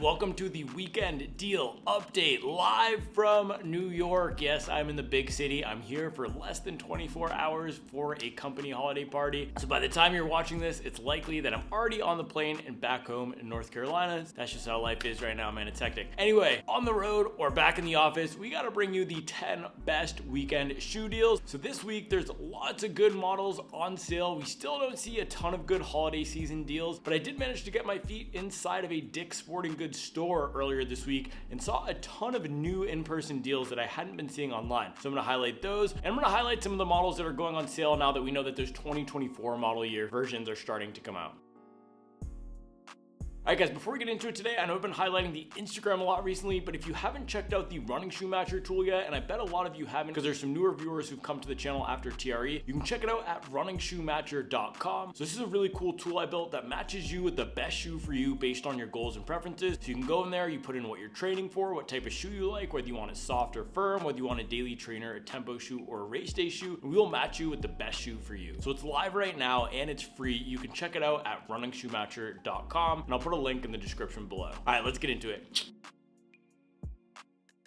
Welcome to the weekend deal update live from New York. Yes, I'm in the big city. I'm here for less than 24 hours for a company holiday party. So by the time you're watching this, it's likely that I'm already on the plane and back home in North Carolina. That's just how life is right now, man. It's hectic. Anyway, on the road or back in the office, we got to bring you the 10 best weekend shoe deals. So this week, there's lots of good models on sale. We still don't see a ton of good holiday season deals, but I did manage to get my feet inside of a Dick's Sporting Goods store earlier this week and saw a ton of new in-person deals that I hadn't been seeing online. So I'm going to highlight those, and I'm going to highlight some of the models that are going on sale now that we know that those 2024 model year versions are starting to come out. Alright guys, before we get into it today, I know I've been highlighting the Instagram a lot recently, but if you haven't checked out the running shoe matcher tool yet, and I bet a lot of you haven't because there's some newer viewers who've come to the channel after TRE, you can check it out at runningshoematcher.com. So this is a really cool tool I built that matches you with the best shoe for you based on your goals and preferences. So you can go in there, you put in what you're training for, what type of shoe you like, whether you want it soft or firm, whether you want a daily trainer, a tempo shoe, or a race day shoe, and we will match you with the best shoe for you. So it's live right now and it's free. You can check it out at runningshoematcher.com, and I'll put a link in the description below. All right, let's get into it.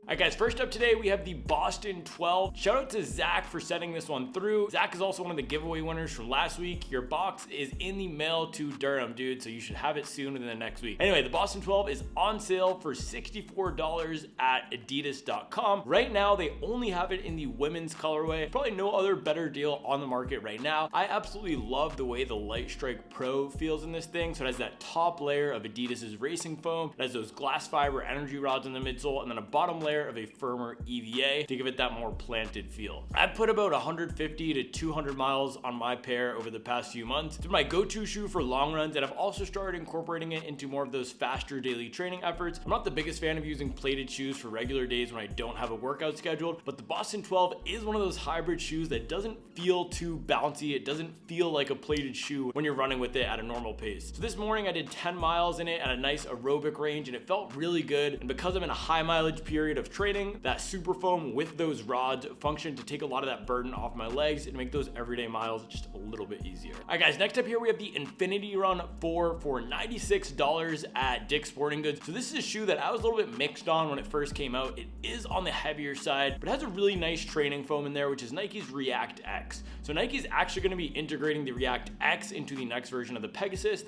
All right guys, first up today, we have the Boston 12. Shout out to Zach for sending this one through. Zach is also one of the giveaway winners from last week. Your box is in the mail to Durham, dude, so you should have it soon in the next week. Anyway, the Boston 12 is on sale for $64 at adidas.com. Right now, they only have it in the women's colorway. Probably no other better deal on the market right now. I absolutely love the way the Light Strike Pro feels in this thing. So it has that top layer of Adidas's racing foam. It has those glass fiber energy rods in the midsole, and then a bottom layer of a firmer EVA to give it that more planted feel. I've put about 150 to 200 miles on my pair over the past few months. It's my go-to shoe for long runs, and I've also started incorporating it into more of those faster daily training efforts. I'm not the biggest fan of using plated shoes for regular days when I don't have a workout scheduled, but the Boston 12 is one of those hybrid shoes that doesn't feel too bouncy. It doesn't feel like a plated shoe when you're running with it at a normal pace. So this morning I did 10 miles in it at a nice aerobic range, and it felt really good. And because I'm in a high mileage period of training, that super foam with those rods function to take a lot of that burden off my legs and make those everyday miles just a little bit easier. All right guys, next up here we have the Infinity Run 4 for $96 at Dick's Sporting Goods. So this is a shoe that I was a little bit mixed on when it first came out. It is on the heavier side, but it has a really nice training foam in there, which is Nike's React X. So Nike's actually going to be integrating the React X into the next version of the Pegasus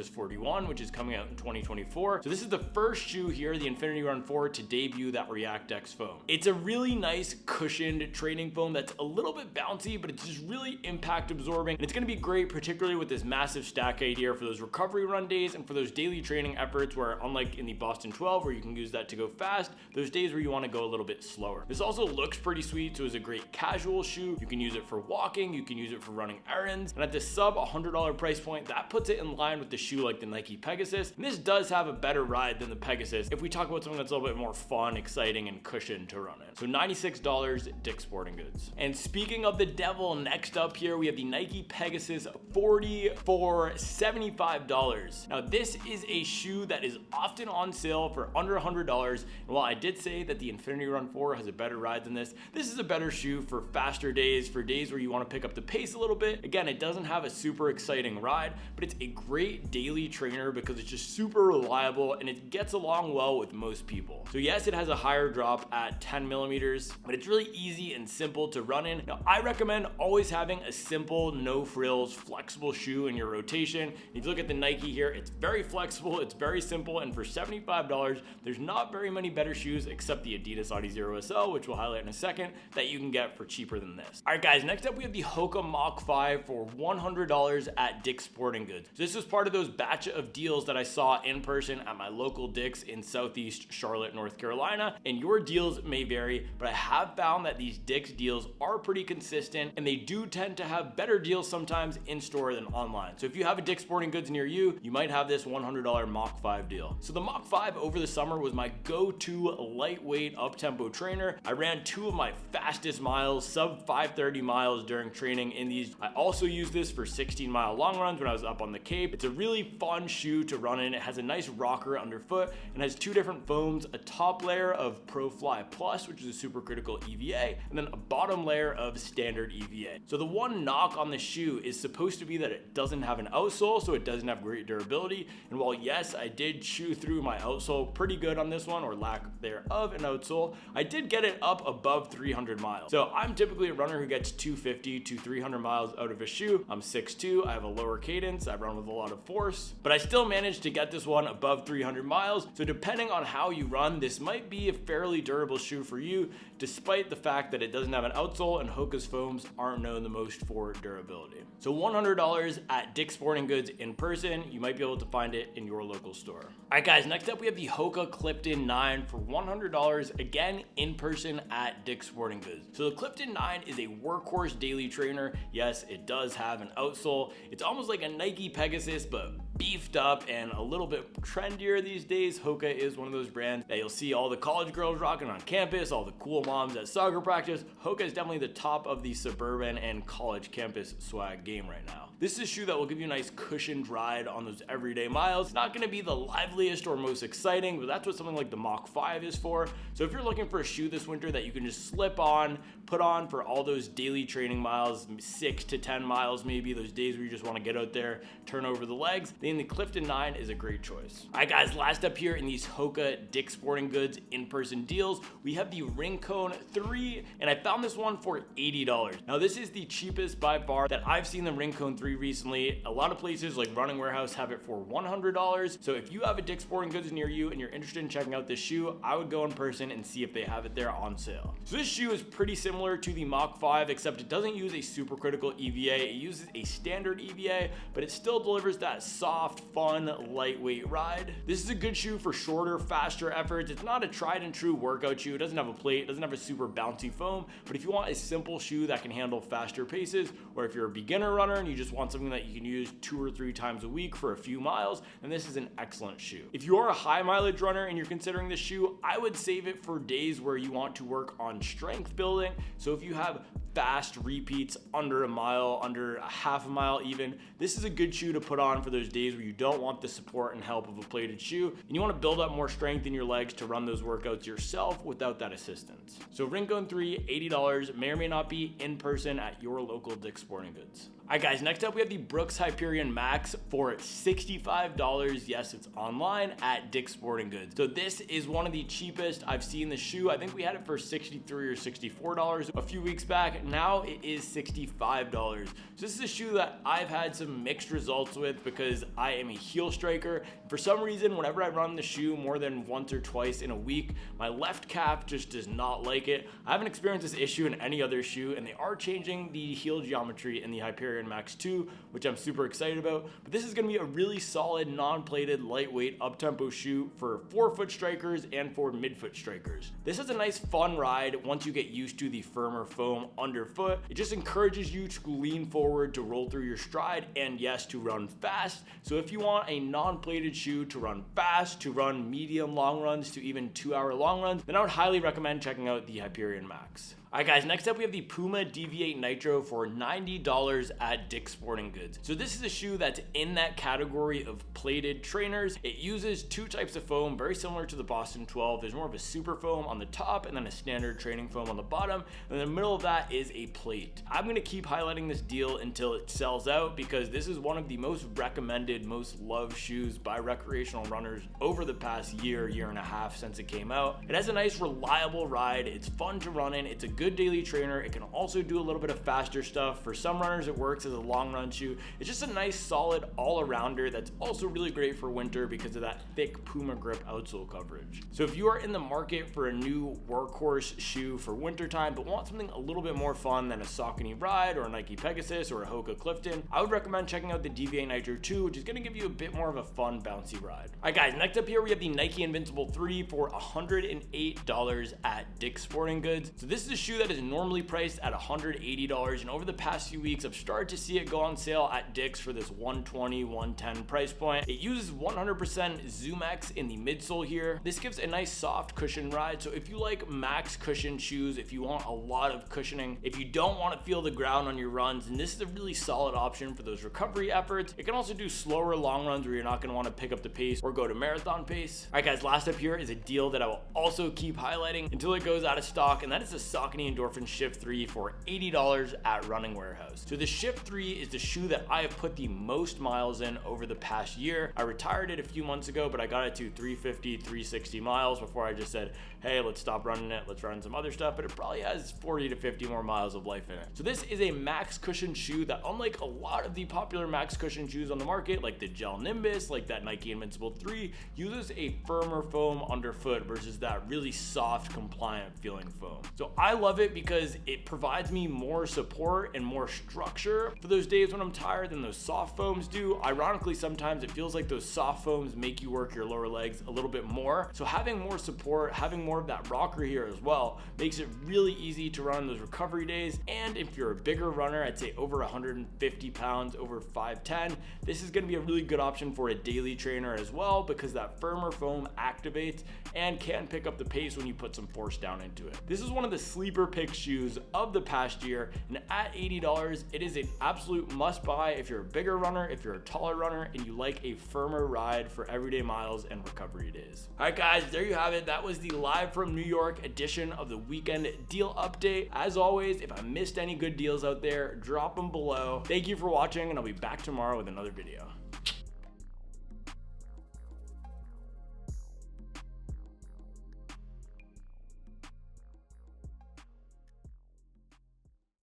41, which is coming out in 2024. So this is the first shoe here, the Infinity Run 4, to debut that React X foam. It's a really nice cushioned training foam that's a little bit bouncy, but it's just really impact absorbing. And it's going to be great, particularly with this massive stack height here for those recovery run days and for those daily training efforts where, unlike in the Boston 12 where you can use that to go fast, those days where you want to go a little bit slower. This also looks pretty sweet, so it's a great casual shoe. You can use it for walking, you can use it for running errands, and at the sub $100 price point, that puts it in line with the shoe like the Nike Pegasus. And this does have a better ride than the Pegasus if we talk about something that's a little bit more fun, exciting, and cushioned to run in. So $96 at Dick's Sporting Goods. And speaking of the devil, next up here we have the Nike Pegasus 40 for $75. Now this is a shoe that is often on sale for under $100, and while I did say that the Infinity Run 4 has a better ride than this is a better shoe for faster days, for days where you want to pick up the pace a little bit. Again, it doesn't have a super exciting ride, but it's a great daily trainer because it's just super reliable and it gets along well with most people. So yes, it has a higher drop at 10 millimeters, but it's really easy and simple to run in. Now, I recommend always having a simple, no frills, flexible shoe in your rotation. If you look at the Nike here, it's very flexible, it's very simple, and for $75, there's not very many better shoes except the Adidas Adizero SL, which we'll highlight in a second, that you can get for cheaper than this. All right, guys, next up we have the Hoka Mach 5 for $100 at Dick's Sporting Goods. So this was part of those batch of deals that I saw in person at my local Dick's in Southeast Charlotte, North Carolina, and your deals may vary, but I have found that these Dick's deals are pretty consistent, and they do tend to have better deals sometimes in store than online. So if you have a Dick's Sporting Goods near you, you might have this $100 Mach 5 deal. So the Mach 5 over the summer was my go-to lightweight up-tempo trainer. I ran 2 of my fastest miles, sub 530 miles during training in these. I also use this for 16-mile long runs when I was up on the Cape. It's a really fun shoe to run in. It has a nice rocker underfoot and has 2 different foams, a top layer of Pro Fly Plus, which is a supercritical EVA, and then a bottom layer of standard EVA. So the one knock on the shoe is supposed to be that it doesn't have an outsole, so it doesn't have great durability. And while yes, I did chew through my outsole pretty good on this one, or lack thereof an outsole, I did get it up above 300 miles. So I'm typically a runner who gets 250 to 300 miles out of a shoe. I'm 6'2", I have a lower cadence, I run with a lot of force, but I still managed to get this one above 300 miles. So depending on how you run, this might be a fairly durable shoe for you, despite the fact that it doesn't have an outsole and Hoka's foams aren't known the most for durability. So $100 at Dick's Sporting Goods in person. You might be able to find it in your local store. All right guys, next up we have the Hoka Clifton 9 for $100, again in person at Dick's Sporting Goods. So the Clifton 9 is a workhorse daily trainer. Yes, it does have an outsole. It's almost like a Nike Pegasus, but beefed up and a little bit trendier these days. Hoka is one of those brands that you'll see all the college girls rocking on campus, all the cool moms at soccer practice. Hoka is definitely the top of the suburban and college campus swag game right now. This is a shoe that will give you a nice cushioned ride on those everyday miles. It's not going to be the liveliest or most exciting, but that's what something like the Mach 5 is for. So if you're looking for a shoe this winter that you can just slip on, put on for all those daily training miles, 6 to 10 miles maybe, those days where you just want to get out there, turn over the legs, then the Clifton 9 is a great choice. All right guys, last up here in these Hoka Dick's Sporting Goods in-person deals, we have the Rincon 3, and I found this one for $80. Now this is the cheapest by far that I've seen the Rincon 3 recently. A lot of places like Running Warehouse have it for $100. So if you have a Dick's Sporting Goods near you and you're interested in checking out this shoe, I would go in person and see if they have it there on sale. So this shoe is pretty similar to the Mach 5, except it doesn't use a supercritical EVA. It uses a standard EVA, but it still delivers that soft, fun, lightweight ride. This is a good shoe for shorter, faster efforts. It's not a tried and true workout shoe. It doesn't have a plate, it doesn't have a super bouncy foam, but if you want a simple shoe that can handle faster paces, or if you're a beginner runner and you just want something that you can use 2 or 3 times a week for a few miles, then this is an excellent shoe. If you are a high mileage runner and you're considering this shoe, I would save it for days where you want to work on strength building. So if you have fast repeats under a mile, under a half a mile even, this is a good shoe to put on for those days where you don't want the support and help of a plated shoe and you want to build up more strength in your legs to run those workouts yourself without that assistance. So Rincon 3, $80, may or may not be in person at your local Dick's Sporting Goods. All right guys, next up we have the Brooks Hyperion Max for $65. Yes, it's online at Dick's Sporting Goods. So this is one of the cheapest I've seen the shoe. I think we had it for $63 or $64 a few weeks back. Now it is $65. So this is a shoe that I've had some mixed results with because I am a heel striker. For some reason, whenever I run the shoe more than once or twice in a week, my left calf just does not like it. I haven't experienced this issue in any other shoe, and they are changing the heel geometry in the Hyperion Max 2, which I'm super excited about. But this is going to be a really solid, non-plated, lightweight, up-tempo shoe for forefoot strikers and for midfoot strikers. This is a nice, fun ride once you get used to the firmer foam underfoot. It just encourages you to lean forward, to roll through your stride, and yes, to run fast. So if you want a non-plated shoe to run fast, to run medium long runs, to even 2-hour long runs, then I would highly recommend checking out the Hyperion Max. All right guys, next up we have the Puma DV8 Nitro for $90 at Dick's Sporting Goods. So this is a shoe that's in that category of plated trainers. It uses 2 types of foam, very similar to the Boston 12. There's more of a super foam on the top and then a standard training foam on the bottom. And in the middle of that is a plate. I'm gonna keep highlighting this deal until it sells out because this is one of the most recommended, most loved shoes by recreational runners over the past year and a half since it came out. It has a nice reliable ride. It's fun to run in. It's a good daily trainer. It can also do a little bit of faster stuff. For some runners, it works as a long run shoe. It's just a nice, solid all-arounder that's also really great for winter because of that thick Puma grip outsole coverage. So if you are in the market for a new workhorse shoe for wintertime, but want something a little bit more fun than a Saucony Ride or a Nike Pegasus or a Hoka Clifton, I would recommend checking out the DV8 Nitro 2, which is going to give you a bit more of a fun, bouncy ride. All right, guys, next up here, we have the Nike Invincible 3 for $108 at Dick's Sporting Goods. So this is a shoe that is normally priced at $180, and over the past few weeks, I've started start to see it go on sale at Dick's for this $120, $110 price point. It uses 100% ZoomX in the midsole here. This gives a nice soft cushion ride. So if you like max cushion shoes, if you want a lot of cushioning, if you don't want to feel the ground on your runs, and this is a really solid option for those recovery efforts. It can also do slower long runs where you're not going to want to pick up the pace or go to marathon pace. All right, guys, last up here is a deal that I will also keep highlighting until it goes out of stock, and that is the Saucony Endorphin Shift 3 for $80 at Running Warehouse. So the Shift 3 is the shoe that I have put the most miles in over the past year. I retired it a few months ago, but I got it to 350, 360 miles before I just said, hey, let's stop running it, let's run some other stuff, but it probably has 40 to 50 more miles of life in it. So this is a max cushion shoe that, unlike a lot of the popular max cushion shoes on the market, like the Gel Nimbus, like that Nike Invincible 3, uses a firmer foam underfoot versus that really soft, compliant feeling foam. So I love it because it provides me more support and more structure for those days when I'm tired than those soft foams do. Ironically, sometimes it feels like those soft foams make you work your lower legs a little bit more. So having more support, having more of that rocker here as well, makes it really easy to run on those recovery days. And if you're a bigger runner, I'd say over 150 pounds, over 5'10", this is going to be a really good option for a daily trainer as well, because that firmer foam activates and can pick up the pace when you put some force down into it. This is one of the sleeper pick shoes of the past year, and at $80, it is an absolute must buy if you're a bigger runner, if you're a taller runner, and you like a firmer ride for everyday miles and recovery days. All right, guys, there you have it. That was the live from New York edition of the weekend deal update. As always, if I missed any good deals out there, drop them below. Thank you for watching, and I'll be back tomorrow with another video.